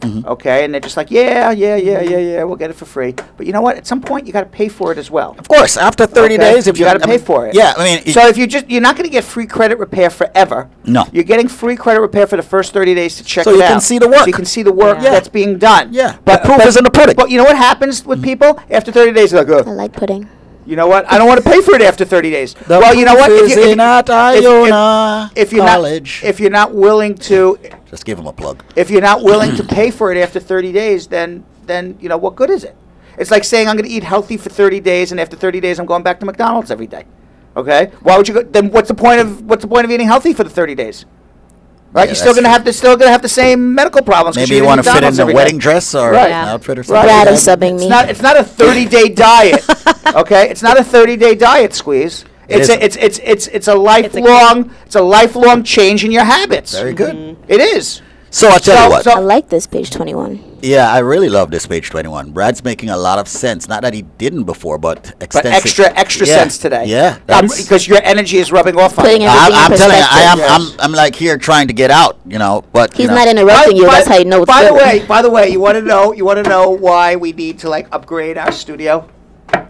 Okay, and they're just like, yeah, we'll get it for free. But you know what? At some point, you got to pay for it as well. Of course, after 30 days, if you got to pay for it. Yeah, I mean, so if you're not going to get free credit repair forever. No. You're getting free credit repair for the first 30 days to check it out. So you can see the work. So you can see the work that's being done. Yeah, but proof is in the pudding. But you know what happens with people after 30 days? They're like, I like pudding. you know what? I don't want to pay for it after 30 days. Well, you know what? If you're not willing to, just give them a plug. If you're not willing to pay for it after 30 days, then you know what good is it? It's like saying I'm going to eat healthy for 30 days, and after 30 days I'm going back to McDonald's every day. Okay? Why would you go? Then what's the point of eating healthy for the 30 days? Right? Yeah, you're still going to have the same medical problems. Maybe you want to fit in a wedding dress or an outfit or something. Brad is subbing me. It's not a 30-day diet. Okay? It's not a 30-day diet, Squeeze. It's a lifelong change in your habits. Very good. It is. So I'll tell you what. I like this page 21. Yeah, I really love this page 21. Brad's making a lot of sense. Not that he didn't before, but extensive. But extra sense today. Yeah, because your energy is rubbing off on you. I'm telling you, I'm like here trying to get out, but he's not interrupting you. That's how you know. By the way, you want to know why we need to upgrade our studio?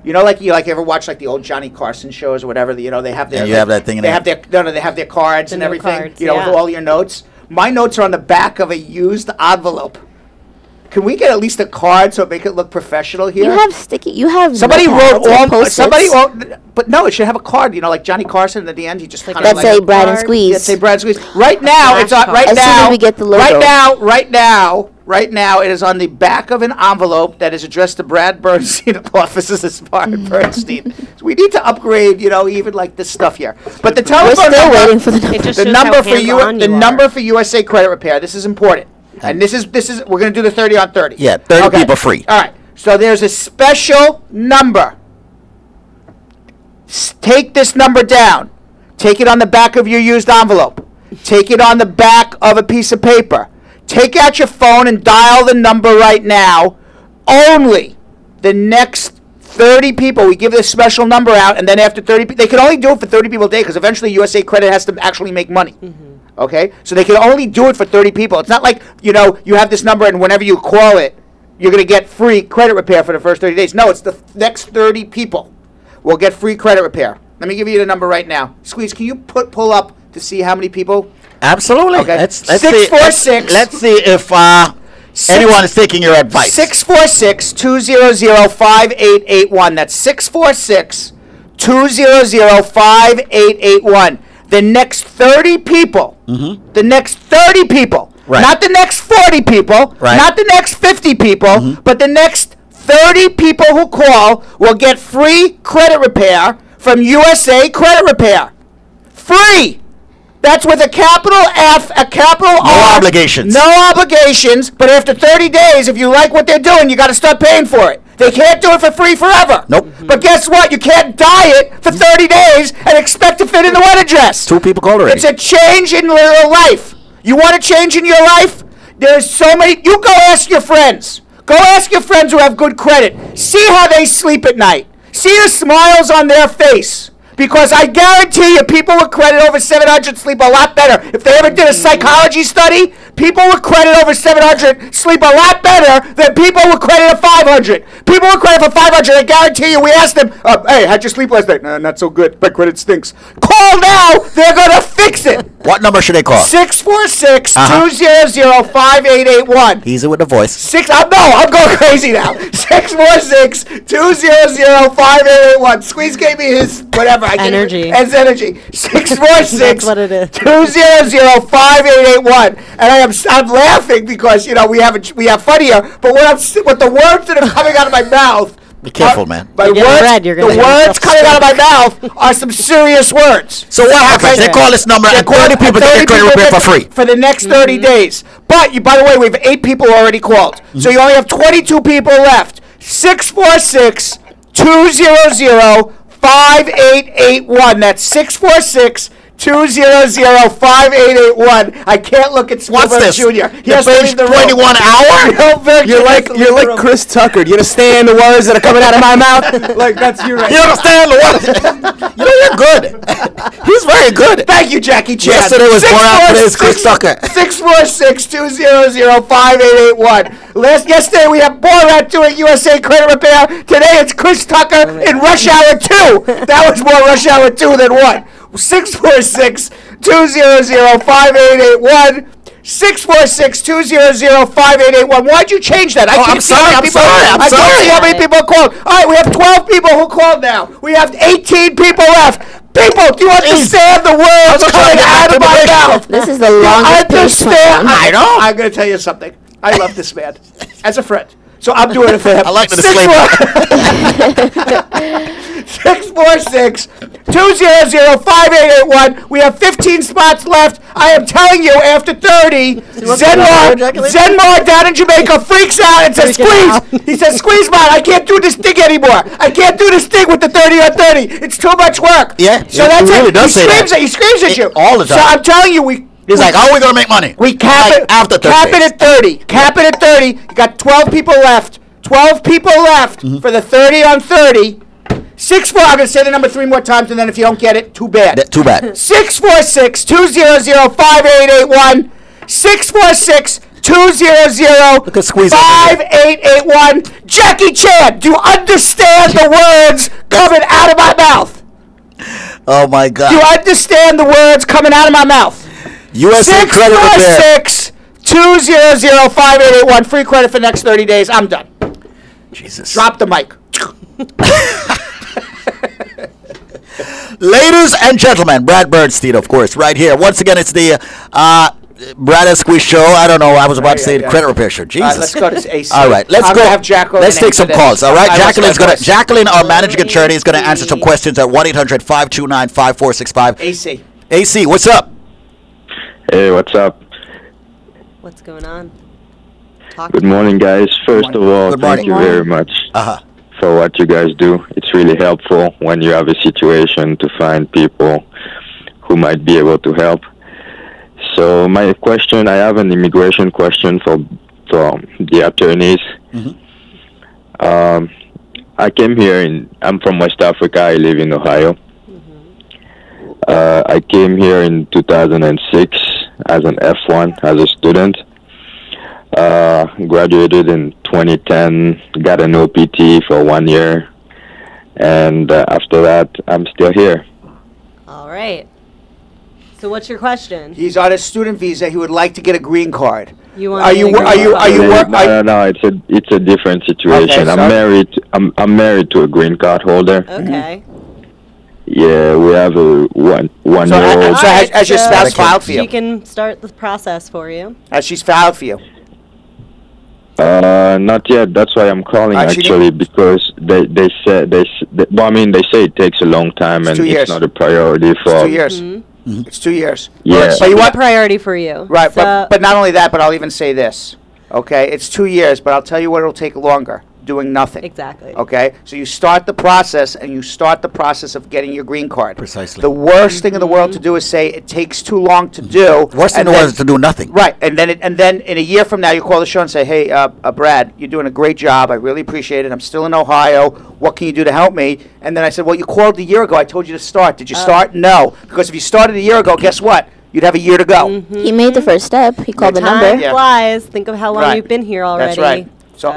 You ever watch the old Johnny Carson shows or whatever? They have their. You have that thing in there. They have their cards and everything. Cards, with all your notes. My notes are on the back of a used envelope. Can we get at least a card so make it look professional here? You have sticky. You have. Somebody wrote but no, it should have a card. Like Johnny Carson at the end. He just that say Brad and Squeeze. That say Brad and Squeeze. Right now, it's on. Right as now, soon as we get the logo. Right now, it is on the back of an envelope that is addressed to Brad Bernstein of offices at Spar Bernstein. So we need to upgrade, even this stuff here. But the telephone number, waiting for the number for USA Credit Repair. This is important, and this is we're going to do the 30 on 30. Yeah, 30 people free. All right. So there's a special number. Take this number down. Take it on the back of your used envelope. Take it on the back of a piece of paper. Take out your phone and dial the number right now. Only the next 30 people. We give this special number out, and then after 30 people, they can only do it for 30 people a day because eventually USA Credit has to actually make money. Okay? So they can only do it for 30 people. It's not like, you have this number and whenever you call it, you're going to get free credit repair for the first 30 days. No, it's the next 30 people. will get free credit repair. Let me give you the number right now. Squeeze, can you pull up to see how many people? Absolutely. Okay. Let's 646. Let's see if anyone is taking your advice. 646-200-5881. That's 646-200-5881. The next 30 people, the next 30 people, not the next 40 people, not the next 50 people, but the next 30 people who call will get free credit repair from USA Credit Repair. Free! That's with a capital F, a capital R. No obligations. No obligations, but after 30 days, if you like what they're doing, you got to start paying for it. They can't do it for free forever. Nope. But guess what? You can't diet for 30 days and expect to fit in the wedding dress. 2 people called already. It's a change in your life. You want a change in your life? There's so many. You go ask your friends. Go ask your friends who have good credit. See how they sleep at night. See the smiles on their face. Because I guarantee you, people with credit over 700 sleep a lot better. If they ever did a psychology study, people with credit over 700 sleep a lot better than people with credit of 500. People with credit for 500, I guarantee you, we asked them, hey, how'd you sleep last night? Not so good. My credit stinks. Call now. They're going to fix it. What number should they call? 646-200-5881. Easy with the voice. I'm going crazy now. 646-200-5881. Squeeze gave me his whatever. Energy. His energy. 646 That's what it is. 200-5881. And I'm laughing because we have fun here, but what the words that are coming out of my mouth. Be careful, man. The words coming out of my mouth are some serious words. So what happens? They call this number and 30 people get credit repair for free. For the next 30 days. But, by the way, we have 8 people already called. So you only have 22 people left. 646-200-5881. That's 646-200-5881. I can't look at Spielberg Jr. He has to leave the room. 21 hour? You're like Chris Tucker. Do you understand the words that are coming out of my mouth? Like, that's you right You understand the words? You're good. He's very good. Thank you, Jackie Chan. Yesterday was Borat, today is Chris Tucker. 646-200-5881. Yesterday we had Borat doing USA Credit Repair. Today it's Chris Tucker in Rush Hour 2. That was more Rush Hour 2 than 1. 646-200-5881. 646-200-5881. Why'd you change that? I'm sorry. I can't see how many people called. All right, we have 12 people who called now. We have 18 people left. People, do you understand the words coming out of my mouth? This is the longest understand? I know. I'm going to tell you something. I love this man as a friend. So I'm doing it for him. I like the disclaimer. 646-200-5881. We have 15 spots left. I am telling you, after 30, Zenmar down in Jamaica freaks out and says, squeeze. He says, squeeze, man, I can't do this thing anymore. I can't do this thing with the 30 on 30. It's too much work. Yeah, so that's really it. Does he screams at you. All the time. So I'm telling you, he's like, how are we going to make money? We cap it after 30 Cap days. it at 30. Cap it at 30. You got 12 people left. 12 people left for the 30 on 30. 64. I'm going to say the number 3 more times, and then if you don't get it, too bad. Too bad. 646-200-5881. 646-200-5881. Jackie Chan, do you understand the words coming out of my mouth? Oh, my God. Do you understand the words coming out of my mouth? USA Credit Repair. 646-200-5881. Free credit for the next 30 days. I'm done. Jesus. Drop the mic. Ladies and gentlemen, Brad Bernstein, of course, right here. Once again, it's the Brad and Squeeze show. I don't know. I was about to say the credit repair show. Jesus. Let's go to AC. All right, let's go. Have Jacqueline. Let's take some calls. All right, Jacqueline, our managing attorney, is going to answer some questions at 1-800-529-5465. AC, what's up? Hey, what's up? What's going on? Good morning, guys. First of all, thank you very much for what you guys do. It's really helpful when you have a situation to find people who might be able to help. So my question, I have an immigration question for the attorneys. I came here I'm from West Africa. I live in Ohio. I came here in 2006 as an F1, as a student. Graduated in 2010, got an OPT for 1 year, And after that, I'm still here. All right. So what's your question? He's on a student visa. He would like to get a green card. You want? Are you? No, it's a different situation. Okay, I'm married to a green card holder. Okay. Yeah, we have a one-year-old. So has your spouse filed for you? She can start the process for you. Has she filed for you? Not yet. That's why I'm calling actually, because they say it takes a long time and it's not a priority for. It's 2 years. Mm-hmm. It's 2 years. Yeah. But you want priority for you, right? So But not only that, but I'll even say this. Okay, it's 2 years, but I'll tell you what it'll take longer. Doing nothing. Exactly. Okay, so you start the process, and you start the process of getting your green card. Precisely. The worst thing in the world to do is say it takes too long to do. Worst thing in the world is to do nothing. Right, and then in a year from now, you call the show and say, "Hey, Brad, you're doing a great job. I really appreciate it. I'm still in Ohio. What can you do to help me?" And then I said, "Well, you called a year ago. I told you to start. Did you start? No, because if you started a year ago, guess what? You'd have a year to go." He made the first step. He called the number. Time flies. Think of how long you've been here already. That's right. So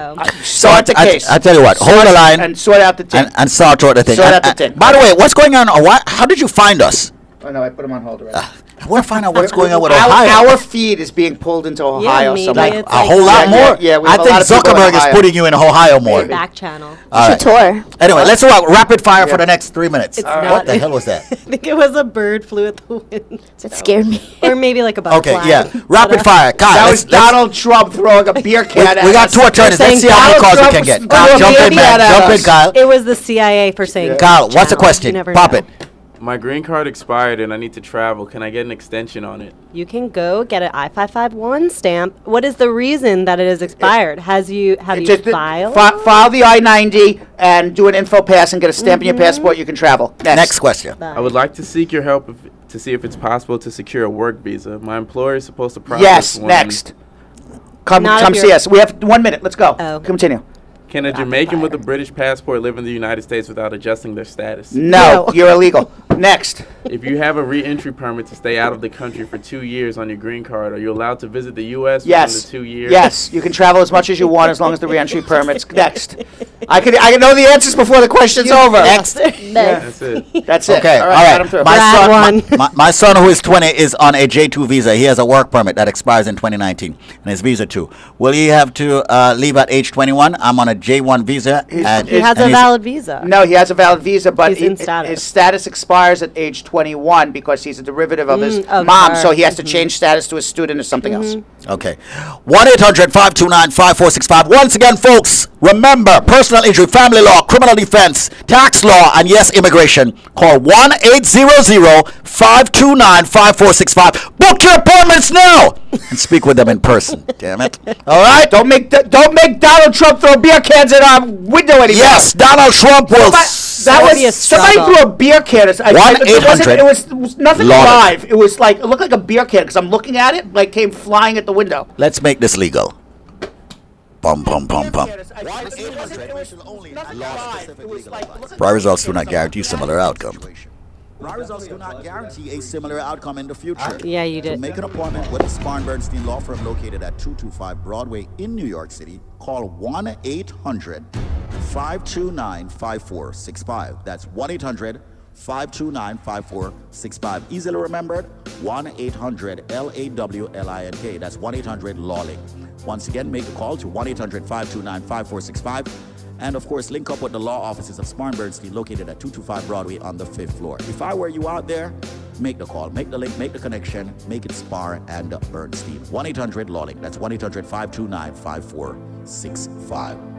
start the case. I tell you what, hold the line and sort out the thing. And sort out the thing. Sort out the thing. By the way, what's going on? How did you find us? Oh no, I put him on hold already. I want to find out what's going on with Ohio. Our feed is being pulled into Ohio. maybe somewhere. it's A whole lot more. Yeah, we I have a think lot of people in Zuckerberg is Ohio. putting you in Ohio more. Back channel. All right. Tour. Anyway, let's do a rapid fire for the next 3 minutes. It's What not- the hell was that? I think it was a bird flew at the wind. That scared me. Or maybe like a butterfly. Okay, yeah. Rapid fire. Kyle, That let's- was Donald Trump throwing a beer can at we got us. two attorneys. Let's see how many calls we can get. Donald Kyle, jump Trump in, man. at Jump in, us. Kyle. It was the CIA for saying. Kyle, what's the channel. question? You never Pop know. it. My green card expired and I need to travel. Can I get an extension on it? You can go get an I-551 stamp. What is the reason that it is expired? Have you filed? File the I-90 and do an info pass and get a stamp in your passport. You can travel. Next question. I would like to seek your help to see if it's possible to secure a work visa. My employer is supposed to process Yes. one. Next. Come Not see us. We have 1 minute. Let's go. Oh. Continue. Can a Jamaican with a British passport live in the United States without adjusting their status? No, you're illegal. Next. If you have a re-entry permit to stay out of the country for 2 years on your green card, are you allowed to visit the U.S. Yes. within the 2 years? Yes, you can travel as much as you want as long as the re-entry permit's next. I can know the answers before the question's over. Next. That's it. That's it. Okay, all Let him right. through. My son, who is 20, is on a J2 visa. He has a work permit that expires in 2019, and his visa too. Will he have to leave at age 21? I'm on a J1 visa. He has a valid visa. No, he has a valid visa, but He's in status. his status expires at age 21 because he's a derivative of his of mom, her. so he has to change status to a student or something else. Okay. 1-800-529-5465. Once again, folks, remember, personal injury, family law, criminal defense, tax law, and yes, immigration. Call 1-800-529-5465. Book your appointments now and speak with them in person. Damn it. All right? Don't make Donald Trump throw beer cans in our window anymore. Yes, Donald Trump will. Somebody threw a beer can. It was nothing live. It was like, it looked like a beer can because I'm looking at it, like came flying at the window. Let's make this legal. Bum, bum, bum, bum. Prior results do not guarantee similar outcome. Prior results do not guarantee a similar outcome in the future. Yeah, you did. To make an appointment with the Spar and Bernstein law firm located at 225 Broadway in New York City, call 1-800-529-5465. That's 1-800-529-5465. Easily remembered, 1-800-LAWLINK. That's 1-800-LawLink. Once again, make a call to 1-800-529-5465. And of course, link up with the law offices of Spar and Bernstein located at 225 Broadway on the 5th floor. If I were you out there, make the call, make the link, make the connection, make it Spar and Bernstein. 1-800-LawLink. That's 1-800-529-5465.